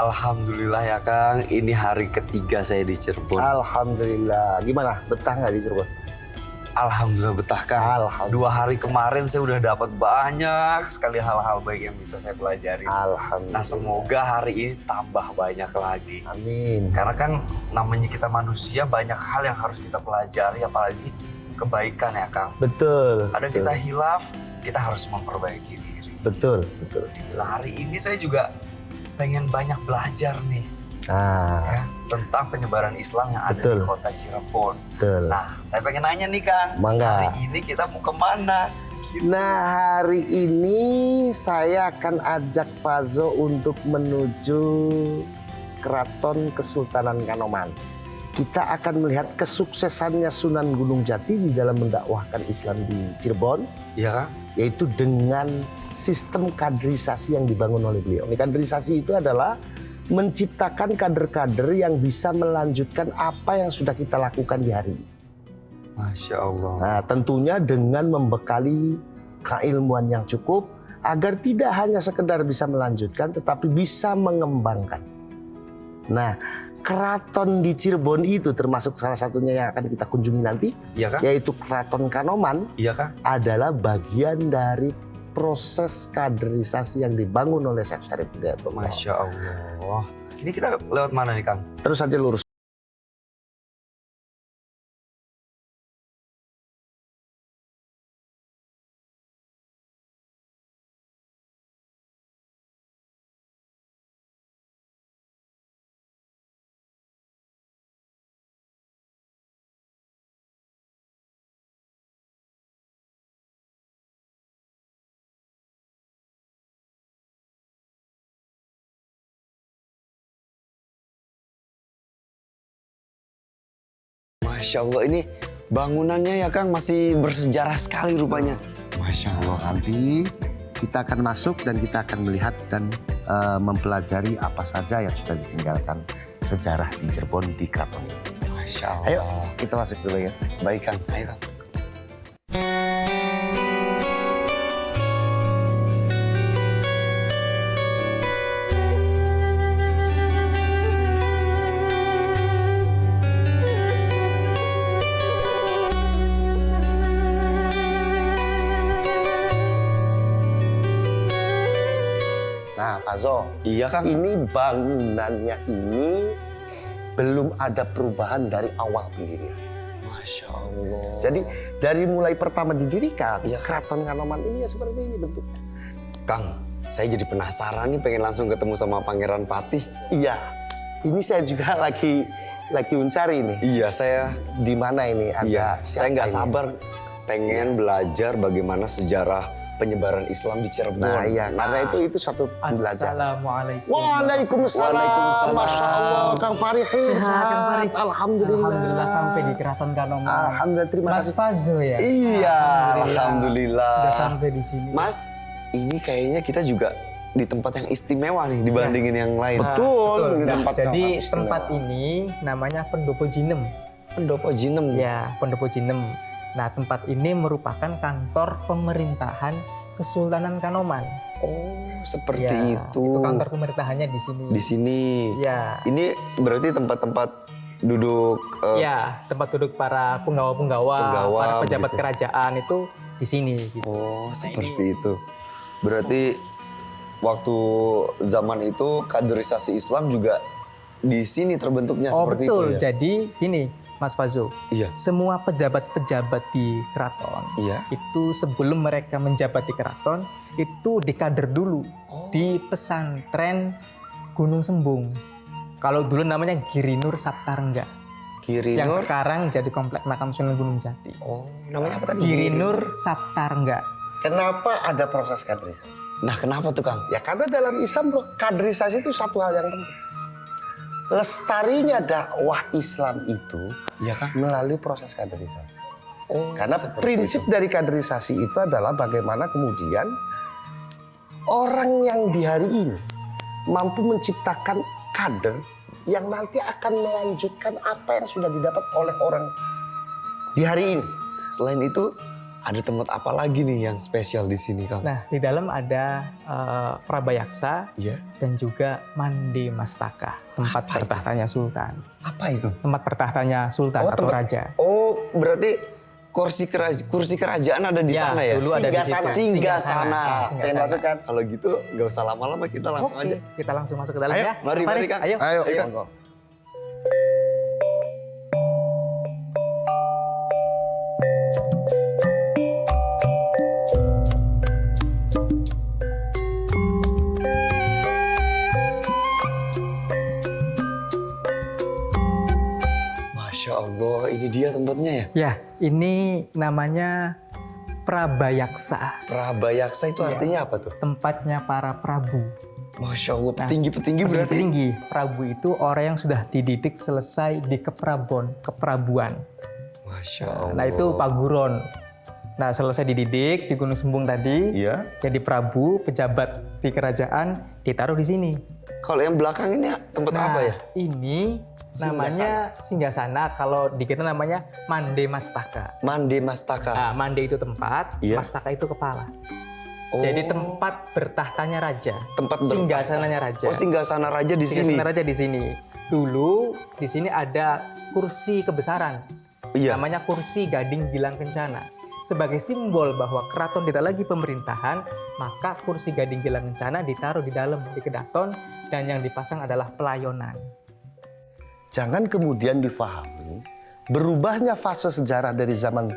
Alhamdulillah ya Kang, ini hari ketiga saya di Cirebon. Alhamdulillah. Gimana? Betah nggak di Cirebon? Alhamdulillah betah Kang. Alhamdulillah. 2 hari kemarin saya udah dapat banyak sekali hal-hal baik yang bisa saya pelajari. Alhamdulillah. Nah semoga hari ini tambah banyak lagi. Amin. Karena kan namanya kita manusia banyak hal yang harus kita pelajari, apalagi kebaikan ya Kang. Betul. Kadang kita hilaf, kita harus memperbaiki diri. Betul, betul. Nah hari ini saya juga pengen banyak belajar nih. Ah, Ya, tentang penyebaran Islam yang ada Betul. di kota Cirebon. betul. Nah, saya pengen nanya nih Kang, Mangga. hari ini kita mau kemana? Nah, hari ini saya akan ajak Fazo untuk menuju Keraton Kesultanan Kanoman. Kita akan melihat kesuksesannya Sunan Gunung Jati di dalam mendakwahkan Islam di Cirebon, Iya Kang? yaitu dengan sistem kaderisasi yang dibangun oleh beliau. Kaderisasi itu adalah menciptakan kader-kader yang bisa melanjutkan apa yang sudah kita lakukan di hari ini. Masya Allah. Nah, tentunya dengan membekali keilmuan yang cukup agar tidak hanya sekedar bisa melanjutkan tetapi bisa mengembangkan. Nah, keraton di Cirebon itu termasuk salah satunya yang akan kita kunjungi nanti, Iya Kang? yaitu Keraton Kanoman, Iya Kang? adalah bagian dari proses kaderisasi yang dibangun oleh Syekh Syarif Hidayatullah. Masya Allah. Ini kita lewat mana nih Kang? Terus saja lurus. Masya Allah, ini bangunannya ya Kang masih bersejarah sekali rupanya. Masya Allah, nanti kita akan masuk dan kita akan melihat dan mempelajari apa saja yang sudah ditinggalkan sejarah di Cirebon di keraton ini. Masya Allah. Ayo kita masuk dulu ya. Baik Kang, ayo Kang. Nah, Fazo, Iya Kang? ini bangunannya ini belum ada perubahan dari awal pendirian. Masya Allah. Jadi dari mulai pertama didirikan, Iya. Keraton Kanoman ini ya seperti ini bentuknya. Kang, saya jadi penasaran nih, pengen langsung ketemu sama Pangeran Patih. Iya, ini saya juga lagi mencari ini. Iya, saya Di mana ini ada? Iya, saya siapa nggak ini? sabar pengen belajar bagaimana sejarah penyebaran Islam di Cirebon. Nah iya, karena itu satu belajar. Assalamualaikum. Waalaikumsalam. Waalaikumsalam. Masya Allah, Kang Farihin. Sehat, Kang Farid? Alhamdulillah. Alhamdulillah sampai di Keraton Kanoman. Alhamdulillah, terima Mas kasih. Fazo ya. Iya, Sudah alhamdulillah. sampai di sini. Mas, ini kayaknya kita juga di tempat yang istimewa nih dibandingin yang lain. Betul. Nah, Tempat jadi istimewa. tempat ini namanya Pendopo Jinem. Pendopo Jinem. Ya, Pendopo Jinem. Nah, tempat ini merupakan kantor pemerintahan Kesultanan Kanoman. Oh, seperti Ya, itu. Itu kantor pemerintahannya di sini. Di sini. Ya. Ini berarti tempat-tempat duduk. Ya, tempat duduk para penggawa-penggawa, Penggawa, para pejabat begitu. kerajaan itu di sini. Gitu. Oh, seperti itu. Berarti waktu zaman itu kaderisasi Islam juga di sini terbentuknya Oh seperti betul, itu ya. jadi gini Mas Fazo, Iya. semua pejabat-pejabat di keraton Iya. itu sebelum mereka menjabat di keraton itu dikader dulu di pesantren Gunung Sembung. Kalau dulu namanya Girinur Saptarengga, yang Girinur. sekarang jadi komplek makam Sunan Gunung Jati. Oh, namanya apa tadi? Girinur Saptarengga. Kenapa ada proses kaderisasi? Nah, kenapa tuh Kang? Ya karena dalam Islam bro, kaderisasi itu satu hal yang penting. Lestarinya dakwah Islam itu Iya Kang. melalui proses kaderisasi. Oh, Karena seperti prinsip itu. dari kaderisasi itu adalah bagaimana kemudian orang yang di hari ini mampu menciptakan kader yang nanti akan melanjutkan apa yang sudah didapat oleh orang di hari ini. Selain itu, Ada tempat apa lagi nih yang spesial di sini, Kang? Nah, di dalam ada Prabayaksa Iya. dan juga Mande Mastaka, tempat Apa itu? bertahtanya sultan. Apa itu? Tempat bertahtanya sultan atau raja. Oh, berarti kursi kerajaan ada di Ya, sana ya? dulu ada di situ. Singgah Singgasana. sana. Pengen masuk kan? Kalau gitu nggak usah lama-lama, kita langsung Oke, aja. kita langsung masuk ke dalam Ayo, ya. mari, Faris, Kang. Ayo. Ayo, Ayo. monggo. Masya Allah, ini dia tempatnya ya? Ya, ini namanya Prabayaksa. Prabayaksa itu artinya apa tuh? Tempatnya para prabu. Masya Allah, petinggi-petinggi berarti? Tinggi. Prabu itu orang yang sudah dididik selesai di keprabuan. Masya Allah. Nah, itu paguron. Nah, selesai dididik di Gunung Sembung tadi, Iya. jadi prabu, pejabat di kerajaan ditaruh di sini. Kalau yang belakang ini tempat Nah, apa ya? ini namanya Singgasana. Kalau di kita namanya Mande Mastaka. Mande Mastaka. Nah, Mande itu tempat, Iya. Mastaka itu kepala. Oh. Jadi tempat bertahtanya raja. Tempat Singgasananya raja. Oh, Singgasana Raja di sini. Singgasana raja di sini. Dulu di sini ada kursi kebesaran. Iya. Namanya kursi Gading Gilang Kencana. Sebagai simbol bahwa keraton tidak lagi pemerintahan, maka kursi Gading Gilang Kencana ditaruh di dalam di kedaton dan yang dipasang adalah pelayonan. Jangan kemudian difahami berubahnya fase sejarah dari zaman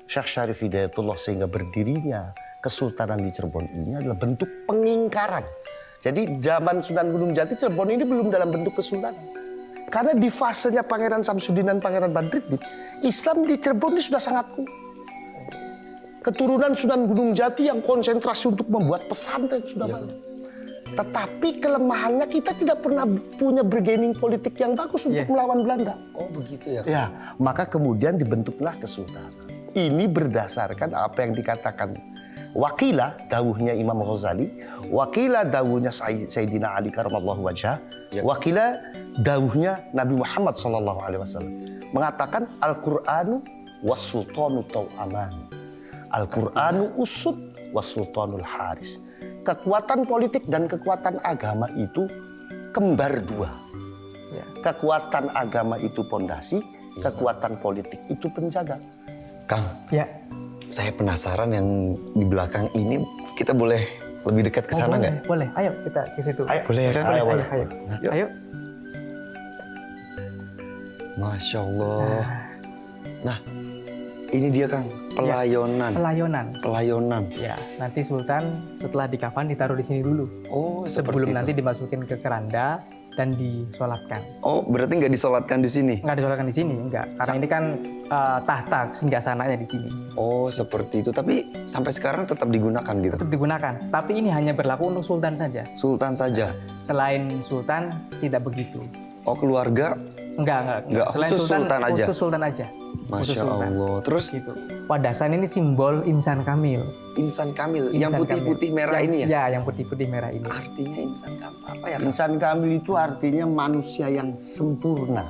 Syekh Syarif Hidayatullah sehingga berdirinya Kesultanan di Cirebon ini adalah bentuk pengingkaran. Jadi zaman Sunan Gunung Jati, Cirebon ini belum dalam bentuk kesultanan. Karena di fasenya Pangeran Samsudin dan Pangeran Badruddin, Islam di Cirebon ini sudah sangat kuat. Keturunan Sunan Gunung Jati yang konsentrasi untuk membuat pesantren sudah banyak. Tetapi kelemahannya kita tidak pernah punya bargaining politik yang bagus untuk melawan Belanda. Oh, begitu ya? Ya, maka kemudian dibentuklah kesultanan. Ini berdasarkan apa yang dikatakan wakilah dawuhnya Imam Ghazali, wakilah dawuhnya Sayyidina Ali karamallahu wajhah, wakilah dawuhnya Nabi Muhammad SAW mengatakan Al-Qur'anu was-sultanu tau'aman. Al-Qur'anu usud was-sultanul haris. Kekuatan politik dan kekuatan agama itu kembar dua. Ya. Kekuatan agama itu pondasi, kekuatan politik itu penjaga. Kang, Ya. saya penasaran yang di belakang ini, kita boleh lebih dekat ke sana boleh, nggak? boleh. Ayo kita ke situ. Ayo. Boleh ya, Kang? Ayo, Ayo, boleh. ayo. Yuk. Ayo. Masya Allah. Nah, ini dia Kang, pelayonan. Pelayonan. Pelayonan. Ya, nanti Sultan setelah dikafan ditaruh di sini dulu. Oh, Sebelum seperti nanti itu. dimasukin ke keranda dan disolatkan. Oh, berarti nggak disolatkan di sini? Nggak disolatkan di sini, enggak. Karena ini kan tahta singgasananya di sini. Oh, seperti itu. Tapi sampai sekarang tetap digunakan gitu? Tetap digunakan. Tapi ini hanya berlaku untuk Sultan saja. Sultan saja? Selain Sultan tidak begitu. Oh, keluarga? Enggak. Nggak, Selain khusus Sultan aja? Khusus Sultan aja. Khusus Masya Sultan. Allah. Terus Gitu. Wadasan ini simbol insan kamil. insan kamil, yang Insan putih-putih kamil. merah ini ya? Ya, yang putih-putih merah ini. Artinya insan kamil apa ya Kang? Insan kamil itu artinya manusia yang sempurna.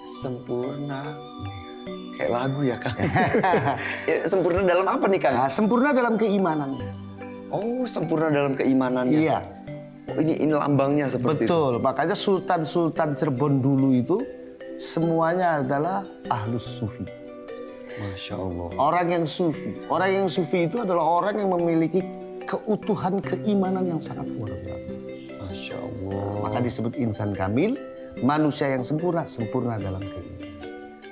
Sempurna. Kayak lagu ya Kang? Ya, sempurna dalam apa nih Kang? Nah, sempurna dalam keimanan. Oh, sempurna dalam keimanannya. Iya, Oh, ini lambangnya seperti itu. betul. Makanya sultan-sultan Cirebon dulu itu semuanya adalah ahlus sufi. Masya Allah. Orang yang sufi. Orang yang sufi itu adalah orang yang memiliki keutuhan keimanan yang sangat luar biasa. Masya Allah. Maka disebut insan kamil, manusia yang sempurna, sempurna dalam keimanan.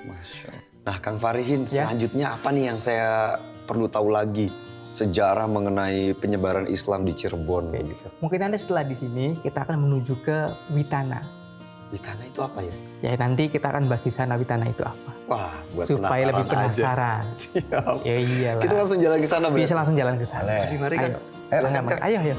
Masya Allah. Nah, Kang Farihin, Ya. selanjutnya apa nih yang saya perlu tahu lagi? Sejarah mengenai penyebaran Islam di Cirebon. Kayak gitu. Mungkin nanti setelah di sini kita akan menuju ke Witana. Di tanah itu apa ya? Ya nanti kita akan bahas di sana Witana itu apa. Wah, buat Supaya lebih penasaran. aja. Siap. Ya iyalah. Kita langsung jalan ke sana, Bro. Bisa langsung jalan ke sana. Mari, mari, Kang. Ayo. Silakan, Silakan, Kang. Ayo, ayo.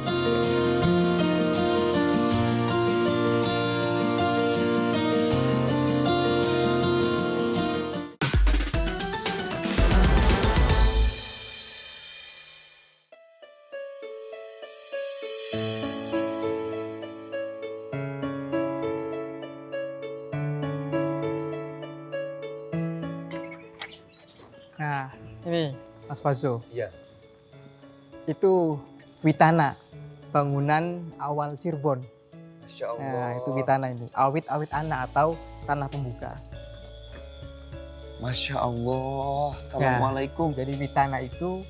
Nah, ini Mas Fazo. Iya. Itu Witana, bangunan awal Cirebon. Masya Allah. Nah, itu Witana ini. Awit-awit anak atau tanah pembuka. Masya Allah. Assalamualaikum. Jadi Witana itu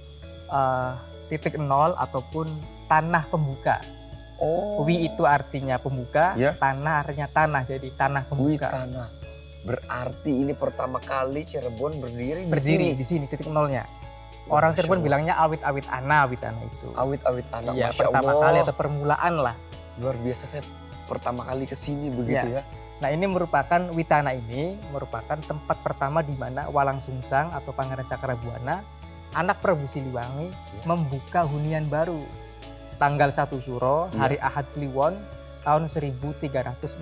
titik nol ataupun tanah pembuka. Oh. Wi itu artinya pembuka, Ya. tanah artinya tanah, jadi tanah pembuka. Witana. Berarti ini pertama kali Cirebon berdiri Di sini titik nolnya. Orang Masya Cirebon Allah. bilangnya awit-awit ana, Witana itu. Awit-awit anak. Iya, Masya pertama Allah. kali atau permulaan lah. Luar biasa, saya pertama kali kesini begitu ya. Nah, ini merupakan Witana ini merupakan tempat pertama di mana Walang Sungsang atau Pangeran Cakrabuana, anak Prabu Siliwangi, membuka hunian baru. Tanggal 1 Suro, hari Ahad Kliwon, tahun 1367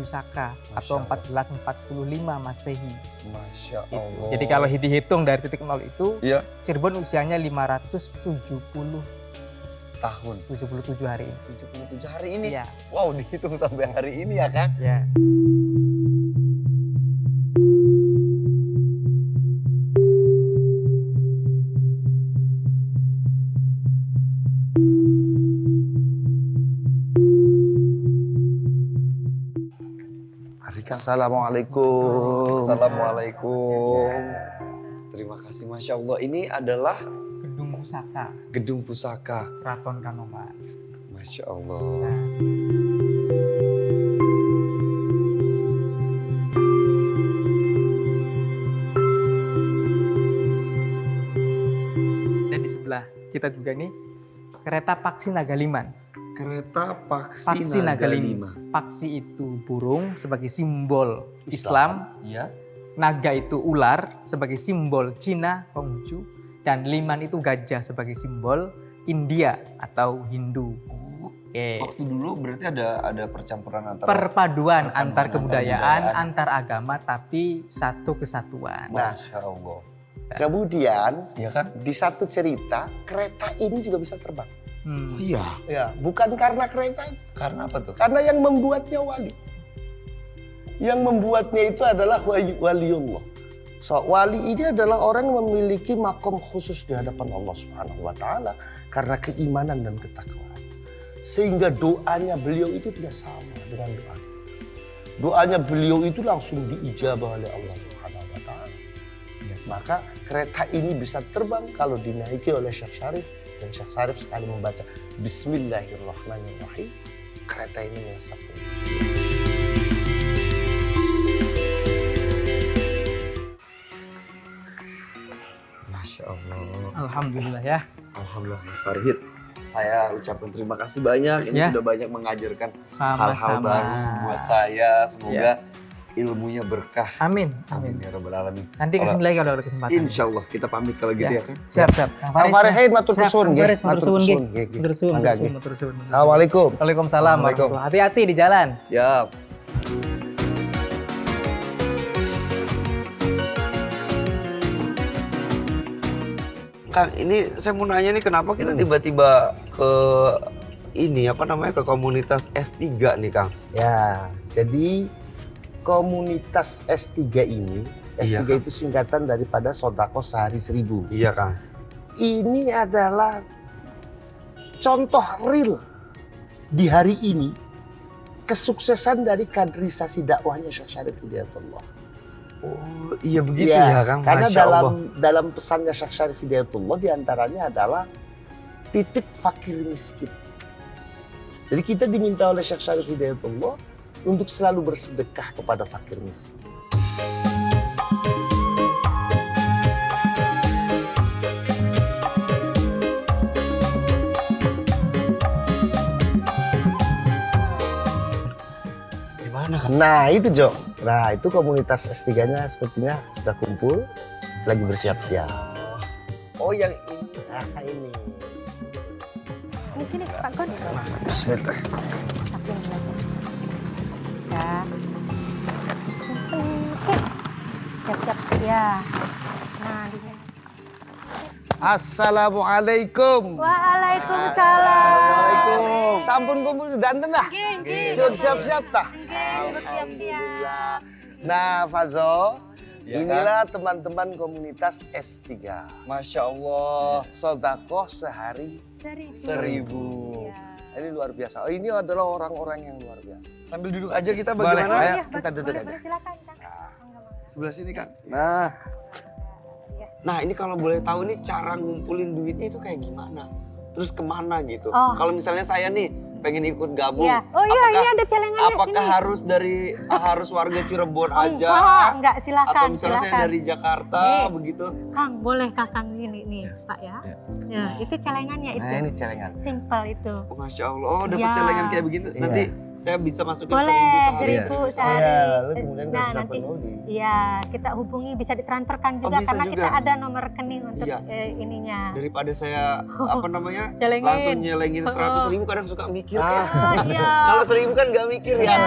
Saka atau Allah. 1445 Masehi. Masya Gitu. Allah. Jadi kalau dihitung dari titik nol itu, Iya. Cirebon usianya 570 Tahun 77 hari ini. 77 hari ini. Iya. Wow, dihitung sampai hari ini ya kan? Ya. Assalamualaikum. Assalamualaikum. Terima kasih, Masya Allah. Ini adalah Gedung Pusaka, gedung pusaka. Keraton Kanoman. Masya Allah. Nah, dan di sebelah kita juga nih kereta Paksi Nagaliman. Kereta Paksi Nagalima. Paksi itu burung sebagai simbol Islam. Ya. Naga itu ular sebagai simbol Cina, Konghucu. Dan liman itu gajah sebagai simbol India atau Hindu. Oke. Waktu dulu berarti ada percampuran antara Perpaduan antar antar kebudayaan, budayaan. antar agama, tapi satu kesatuan. Nah, Masya Allah. kemudian Ya kan? di satu cerita kereta ini juga bisa terbang. Hmm. Iya. Ya, bukan karena kereta, Karena apa tuh? karena yang membuatnya wali. Yang membuatnya itu adalah waliullah. So, wali ini adalah orang yang memiliki makom khusus di hadapan Allah Subhanahu wa taala karena keimanan dan ketakwaan. Sehingga doanya beliau itu tidak sama dengan doa kita. Doanya beliau itu langsung diijabah oleh Allah Subhanahu wa taala. Iya. Maka kereta ini bisa terbang kalau dinaiki oleh Syekh Syarif, dan Syekh Syarif sekali membaca Bismillahirrahmanirrahim, kereta ini melesat. Masya Allah. Alhamdulillah ya. Alhamdulillah, Mas Farhid. Saya ucapkan terima kasih banyak. Ini Ya. sudah banyak mengajarkan hal-hal Sama-sama. baru buat saya. Semoga ilmunya berkah. Amin. Amin Amin. ya rabbal alamin. Nanti kesini lagi kalau ada kesempatan. Insya Allah kita pamit kalau gitu ya, kan. Siap, siap. Kang Farid matur Siap, nuwun Kang nggih. Faris, matur suwun nggih. Matur suwun, Mangga, matur suwun, nggih. matur suwun. Assalamualaikum. Waalaikumsalam Assalamualaikum. warahmatullahi. Hati-hati di jalan. Siap. Kang, ini saya mau nanya nih kenapa kita tiba-tiba ke ini apa namanya ke komunitas S3 nih, Kang? Ya, jadi komunitas S3 ini, S3 Iya, itu singkatan daripada Sodako Sehari 1000. Iya, Kang. Ini adalah contoh real di hari ini kesuksesan dari kaderisasi dakwahnya Syekh Syarif Hidayatullah. Oh, iya begitu ya, Kang. Karena Masya Allah. dalam pesannya Syekh Syarif Hidayatullah diantaranya adalah titip fakir miskin. Jadi kita diminta oleh Syekh Syarif Hidayatullah untuk selalu bersedekah kepada fakir miskin. Gimana, Kang? Nah itu Jo, nah itu komunitas S3-nya sepertinya sudah kumpul, lagi bersiap-siap. Oh, yang ini. Nah ini. Di sini Pak Gon. Bismillah. Saking belajar. Ya. Oke. Siap-siap ya. Nah, di sini. Assalamualaikum. Waalaikumsalam. Assalamualaikum. Sampun kumpul sedanten dah. Nggih. Siap-siap tah. Siap-siap. Alhamdulillah. Nah Fazo, Ya Inilah teman-teman komunitas S3. Masya Allah. Sodakoh sehari 1000. Iya. Ini luar biasa. Ini adalah orang-orang yang luar biasa. Sambil duduk aja kita Boleh, bagaimana? ayo. Iya, kita duduk aja. boleh, silakan, Kang. Mangga. Sebelah sini Kang. Nah, Iya. Nah ini kalau boleh tahu nih cara ngumpulin duitnya itu kayak gimana? Terus kemana gitu? Oh. Kalau misalnya saya nih pengen ikut gabung, Iya. Oh iya, ini ada celengannya apakah sini. harus warga Cirebon Oh, aja? enggak, silakan. Atau misalnya saya silakan. dari Jakarta Nih. begitu? Kang, boleh Kakang ini nih, Pak ya. Ya, itu celengannya itu. nah ini celengan. Simple itu. Oh, Masya Allah, oh dapat Iya. celengan kayak begini. Iya. Nanti saya bisa masukin Boleh, 1000 sehari. 1000 sehari. Iya, lalu kemudian Nah, sudah nanti penuh di. Iya, kita hubungi bisa ditransferkan juga bisa karena juga. kita ada nomor rekening untuk Iya. Ininya. Daripada saya apa namanya Nyelengin. langsung nyelengin 100.000 kadang suka mikir kan. Oh, iya. Kalau 1000 kan nggak mikir ya. Iya.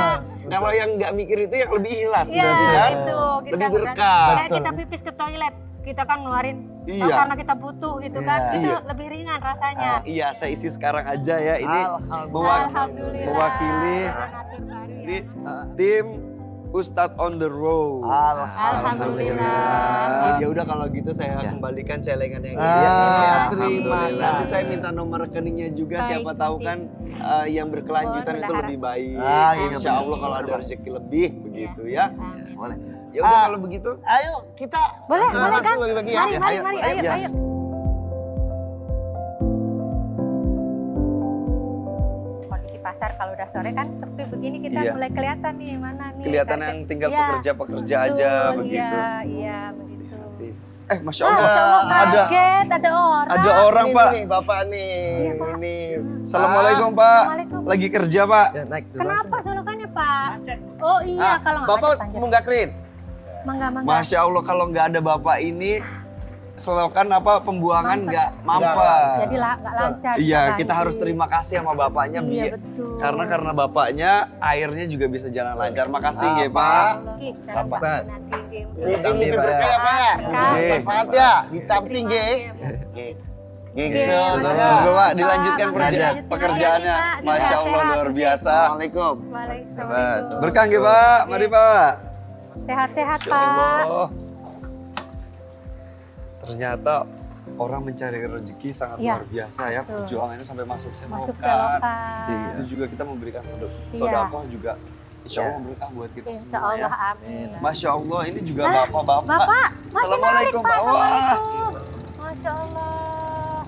Kalau yang nggak mikir itu yang lebih ikhlas Iya, berarti kan. itu. Lebih berkah. Kayak kita pipis ke toilet, kita kan ngeluarin Iya. karena kita butuh gitu kan. Iya. Itu Iya. lebih ringan rasanya. Iya, saya isi sekarang aja ya. Ini Alhamdulillah. mewakili Donatur baru ya. ini tim Ustadz on the road. Alhamdulillah. Ya udah kalau gitu saya kembalikan celengan yang ini. Ah, Ya. terima kasih. Nanti saya minta nomor rekeningnya juga. Baik, Siapa tahu nanti. kan yang berkelanjutan Oh, itu berharap. lebih baik. Ah, iya, Insya Allah benar. kalau ada rezeki lebih begitu ya. Amin. Boleh. Ya udah Ah. kalau begitu. Ayo kita Boleh, boleh langsung Kang. bagi-bagi ya. Mari, ayo, Ya. ayo. Kondisi pasar kalau udah sore kan sepi begini kita Iya. mulai kelihatan nih mana nih. Kelihatan target. yang tinggal Iya, pekerja-pekerja betul, aja begitu. Iya, iya begitu. Masya Ah, Allah, Masya Allah, ada kaget, ada orang. orang Ini Pak. nih, Bapak nih. Iya, Pak. Ini. Assalamualaikum Pak. Assalamualaikum. Lagi kerja Pak. Kenapa solokannya Pak? Oh iya, Ah, kalau nggak Bapak ada panjang. munggah clean. Mangga, mangga. Masya Allah kalau nggak ada Bapak ini selokan apa pembuangan nggak mampet. Jadi nggak lancar. Iya, jalannya. kita harus terima kasih sama bapaknya Iya, betul. karena bapaknya airnya juga bisa jalan lancar. Makasih ya Apa? Pak. Oke, Bapak. Bapak. Nanti Ini berkah ya Pak ya. Oke. Manfaat ya. Di samping nggih. Nggih. Nggih, Oke, Sun. makasih. Semoga Pak dilanjutkan Mangga, lanjutin pekerjaannya. aja, Pak. Masya Allah Sehat-sehat. luar biasa. Assalamualaikum. Waalaikumsalam. Berkah nggih Pak. Mari Pak. Sehat-sehat Masya Pak. Allah. Ternyata orang mencari rezeki sangat Iya, luar biasa ya. betul. Perjuangannya sampai masuk Masuk selokan. selokan. Itu juga kita memberikan Iya. sodakoh juga. Insya Allah berkah buat kita Insya semua Allah, ya. amin. Masya Allah ini juga Ah, bapak-bapak. Bapak, masih Assalamualaikum, narik, Pak. Pak. Wah. Assalamualaikum. Masya Allah.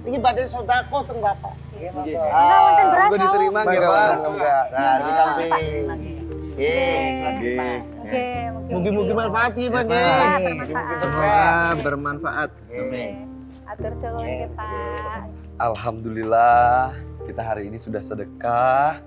Ini badan sodako teng Bapak. Iya. Enggak, wonten beras, Gue diterima nggak Mangga, Pak? mangga. Nah, di samping. Nggih. Oke. Oke, Mugi-mugi manfaat ya Pak nggih. Bermanfaat. Semoga bermanfaat. Atur suhun ke Pak. Alhamdulillah kita hari ini sudah sedekah,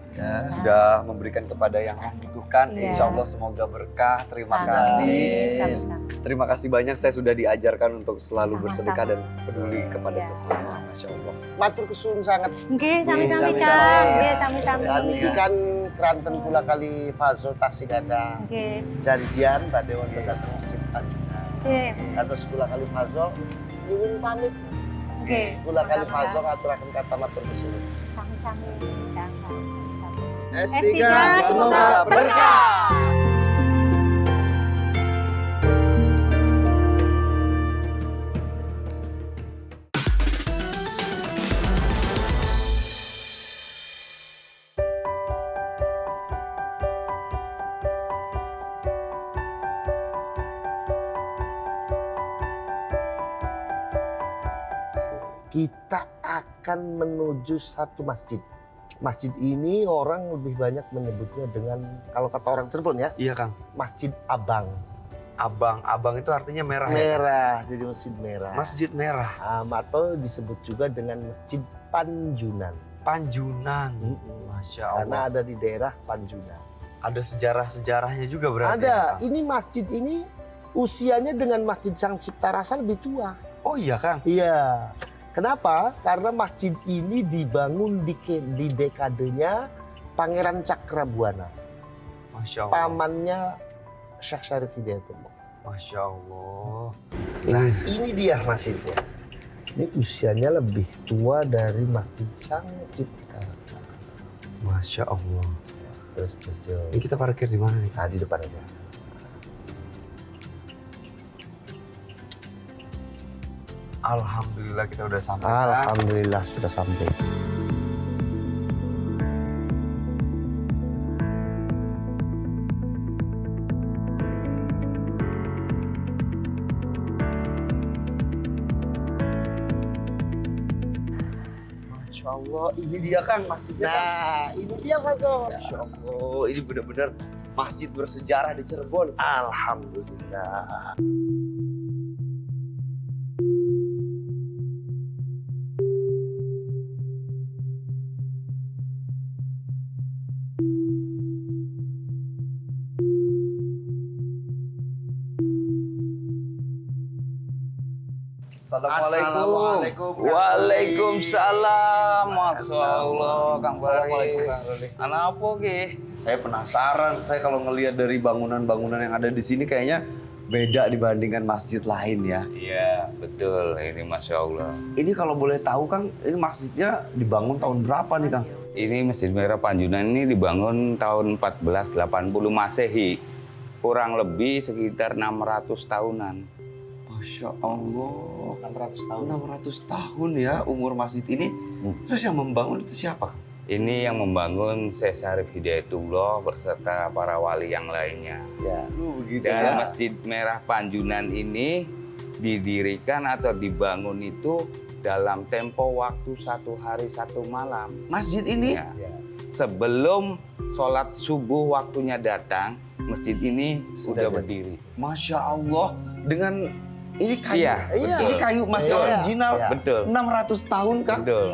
sudah memberikan kepada yang membutuhkan. Iya. Insya Allah semoga berkah. Terima Amin. kasih. Sama-sama. Terima kasih banyak saya sudah diajarkan untuk selalu Sama-sama. bersedekah dan peduli kepada Iya. sesama. Masya Allah. matur kesun sangat. Oke, sami-sami sami-sami. Kang. Oke, sami-sami. Dan iki kan keranten pula kali Fazo tasik ada Oke. janjian pada wonten datang masjid Tanjungan. Oke. Atas kula kali Fazo nyuwun pamit. Oke. Kula kali Fazo ngaturaken kata matur kesun. Sami-sami. Kang. Sami-sami. S3 semoga berkah. Kita akan menuju satu masjid. Masjid ini orang lebih banyak menyebutnya dengan, kalau kata orang Cirebon ya, Iya Kang. Masjid Abang. Abang itu artinya merah ya? Merah, jadi masjid merah. Masjid merah. Atau disebut juga dengan Masjid Panjunan. Panjunan. Masya Allah. Karena ada di daerah Panjunan. Ada sejarah-sejarahnya juga berarti. Ada, ya, Kang? ini masjid ini usianya dengan Masjid Sang Cipta Rasa lebih tua. Oh iya Kang. Iya. Kenapa? Karena masjid ini dibangun di dekadenya Pangeran Cakrabuana. Masya Allah. Pamannya Syekh Syarif Hidayatullah. Masya Allah. Nah, ini dia masjidnya. Ini usianya lebih tua dari Masjid Sang Cipta Rasa. Masya Allah. Terus. Ini kita parkir di mana nih? Nah, di depan aja. Alhamdulillah kita udah sampai. Alhamdulillah sudah sampai. Masya Allah, ini dia Kang masjidnya. Nah, ini dia Fazo. Masya Allah, ini benar-benar masjid bersejarah di Cirebon. Alhamdulillah. Assalamualaikum. Waalaikumsalam. Masya Allah, Kang Faris. Apa Ki? Saya penasaran. Saya kalau ngelihat dari bangunan-bangunan yang ada di sini kayaknya beda dibandingkan masjid lain ya. Iya, betul. Ini Masya Allah. Ini kalau boleh tahu Kang, ini masjidnya dibangun tahun berapa nih Kang? Ini Masjid Merah Panjunan ini dibangun tahun 1480 Masehi. Kurang lebih sekitar 600 tahunan. Masya Allah. 600 tahun. 600 tahun ya umur masjid ini. Terus yang membangun itu siapa Kang? Ini yang membangun Syekh Syarif Hidayatullah beserta para wali yang lainnya. Ya. Begitu Dan Masjid Merah Panjunan ini didirikan atau dibangun itu dalam tempo waktu 1 hari 1 malam. Masjid ini? Ya. Sebelum sholat subuh waktunya datang, masjid ini sudah jadi. berdiri. Masya Allah. Dengan ini kayu. Iya, Ini kayu masih Iya. original. Iya. Betul. 600 tahun Kang. Betul.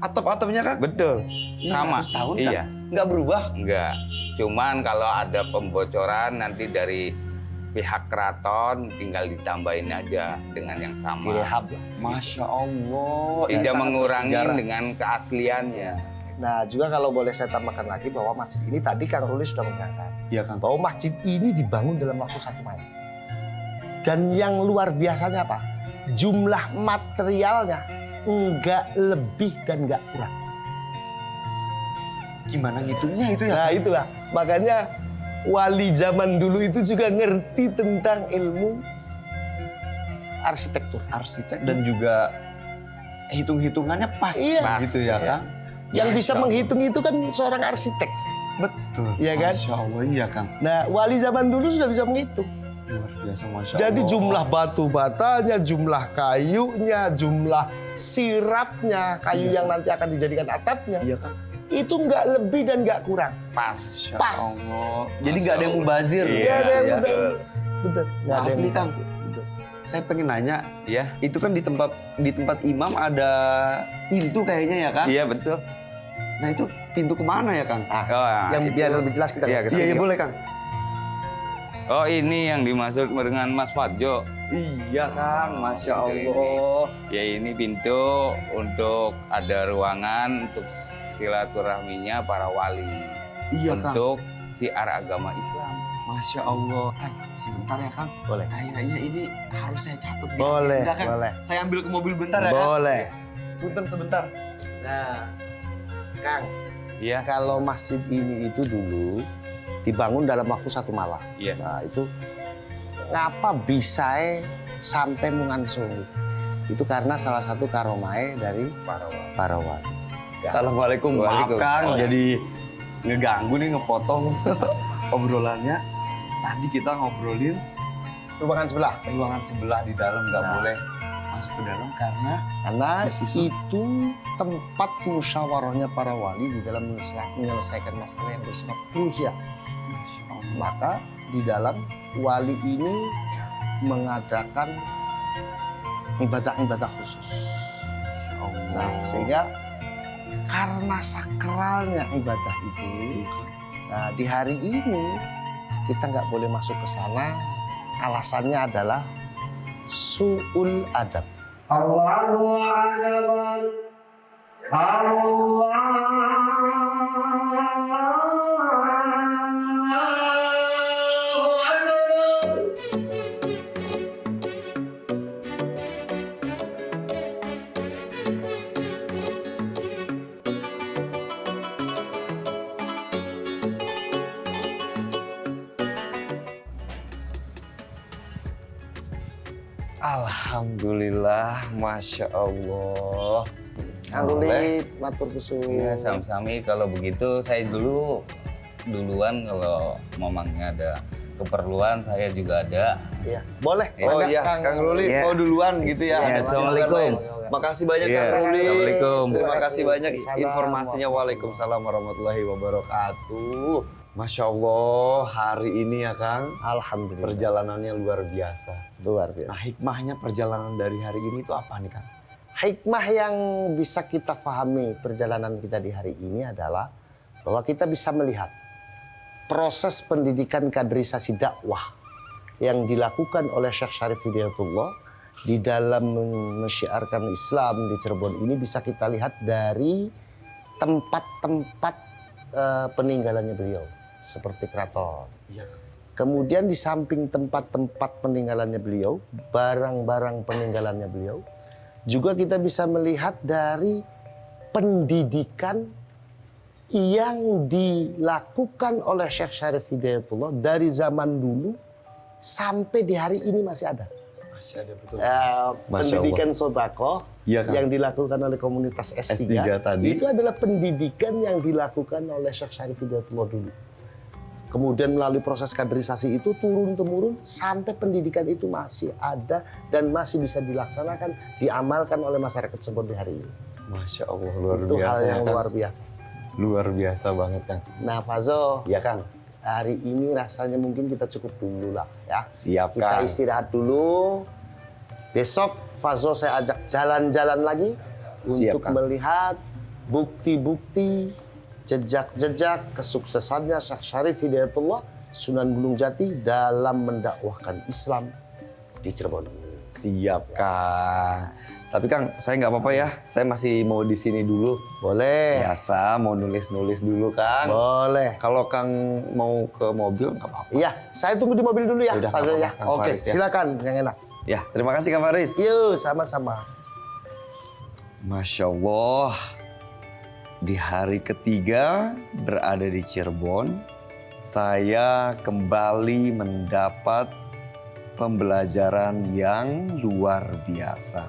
Atap-atapnya Kang? Betul. 600 Sama. tahun Kang? Iya. Nggak berubah? Enggak. Cuman kalau ada pembocoran nanti dari pihak keraton tinggal ditambahin aja dengan yang sama. Direhab lah. Masya Allah. Tidak sangat mengurangi bersejarah. dengan keasliannya. Nah, juga kalau boleh saya tambahkan lagi bahwa masjid ini tadi Kang Ruli sudah menerangkan Iya Kang. bahwa masjid ini dibangun dalam waktu 1 malam. Dan yang luar biasanya apa? Jumlah materialnya enggak lebih dan enggak kurang. Gimana ngitungnya itu ya? Nah, itulah. Makanya wali zaman dulu itu juga ngerti tentang ilmu arsitektur. Arsitek dan juga hitung-hitungannya pas. Iya. Gitu ya Kang? Yang bisa menghitung itu kan seorang arsitek. Betul. Iya kan? Masya Allah, iya Kang. Nah, wali zaman dulu sudah bisa menghitung. Luar biasa, Masya Jadi Allah. jumlah batu batanya, jumlah kayunya, jumlah sirapnya, kayu yang nanti akan dijadikan atapnya, Iya Kang. itu nggak lebih dan nggak kurang. Pas. Masya Pas. Allah. Jadi nggak ada yang mubazir. Iya, Nggak ada yang ya. betul. Betul. Nggak ada Maaf yang nih Kang. betul. Saya pengen nanya, Iya. itu kan di tempat imam ada pintu kayaknya ya Kang? Iya, betul. Nah itu pintu kemana ya Kang? Ah, Oh, yang itu- biar lebih jelas kita. Iya, Iya, iya boleh Kang. Oh, ini yang dimaksud dengan Mas Fadjo. Iya Kang, Masya Pintu Allah. Ya, ini pintu untuk ada ruangan untuk silaturahminya para wali. Iya Kang. Untuk siar agama Islam. Masya Allah. Kang, sebentar ya Kang. Boleh. Kayaknya ini harus saya catat di Boleh, agenda, Kang. boleh. Saya ambil ke mobil bentar ya Kang. Boleh. Punten sebentar. Nah, Kang, Iya. kalau masjid ini itu dulu dibangun dalam waktu 1 malam. Iya. Nah, itu ngapa bisa sampai Mungansung? Itu karena salah satu karomae dari Para wali. para wali. Assalamualaikum. Maaf Waalaikumsalam. Kang, jadi ngeganggu nih, ngepotong obrolannya. Tadi kita ngobrolin Ruangan sebelah. ruangan sebelah di dalam nggak Nah. boleh masuk ke dalam karena Karena Susah. itu tempat musyawarahnya para wali di dalam menyelesaikan masalah yang bersifat krusial. Maka di dalam wali ini mengadakan ibadah-ibadah khusus. Nah, sehingga karena sakralnya ibadah itu, nah di hari ini kita nggak boleh masuk ke sana. Alasannya adalah su'ul adab. Alhamdulillah, Masya Allah. Kang Ruli, matur kesuwun. Iya, sami-sami. Kalau begitu saya duluan kalau mamangnya ada keperluan, saya juga ada. Iya, boleh. Oh Mangga, iya, Kang Ruli Iya. mau duluan gitu ya. Iya, Ada kesibukan Assalamualaikum. lain. Makasih banyak Iya, Kang Ruli. Assalamualaikum. Terima kasih banyak Waalaikumsalam. informasinya. Waalaikumsalam warahmatullahi wabarakatuh. Masya Allah, hari ini ya Kang, Alhamdulillah. perjalanannya luar biasa. Luar biasa. Nah, hikmahnya perjalanan dari hari ini itu apa nih Kang? Hikmah yang bisa kita pahami perjalanan kita di hari ini adalah bahwa kita bisa melihat proses pendidikan kaderisasi dakwah yang dilakukan oleh Syekh Syarif Hidayatullah di dalam mensyiarkan Islam di Cirebon ini bisa kita lihat dari tempat-tempat peninggalannya beliau seperti keraton. Kemudian di samping tempat-tempat peninggalannya beliau, barang-barang peninggalannya beliau, juga kita bisa melihat dari pendidikan yang dilakukan oleh Syekh Syarif Hidayatullah dari zaman dulu sampai di hari ini masih ada. Masih ada betul. Pendidikan sodako Iya, Kang. yang dilakukan oleh komunitas S3, S3 tadi. itu adalah pendidikan yang dilakukan oleh Syekh Syarif Hidayatullah dulu. Kemudian melalui proses kaderisasi itu turun-temurun sampai pendidikan itu masih ada dan masih bisa dilaksanakan, diamalkan oleh masyarakat Cirebon di hari ini. Masya Allah, luar Itu biasa hal ya, yang Kang. luar biasa. Luar biasa banget Kang. Nah Fazo, Iya Kang. hari ini rasanya mungkin kita cukup dulu lah ya. Siap Kita Kang. istirahat dulu. Besok Fazo saya ajak jalan-jalan lagi Siap, untuk Kang. melihat bukti-bukti jejak-jejak kesuksesannya Syekh Syarif Hidayatullah Sunan Gunung Jati dalam mendakwahkan Islam di Cirebon. Siap Kang. Tapi Kang, saya nggak apa-apa ya. Saya masih mau di sini dulu. Boleh, Biasa mau nulis-nulis dulu Kang. boleh. Kalau Kang mau ke mobil nggak apa-apa. Iya, saya tunggu di mobil dulu ya, Yaudah, Fazo ya. nggak apa-apa, Kang Oke, Faris ya. silakan yang enak. Ya, terima kasih Kang Faris. Yuk, sama-sama. Masya Allah, di hari ketiga berada di Cirebon, saya kembali mendapat pembelajaran yang luar biasa.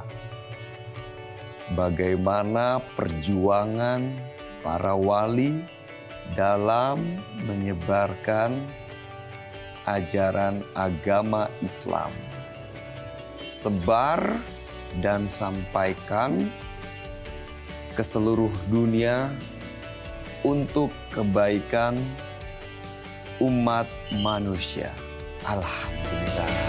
Bagaimana perjuangan para wali dalam menyebarkan ajaran agama Islam. Sebar dan sampaikan ke seluruh dunia untuk kebaikan umat manusia. Alhamdulillah.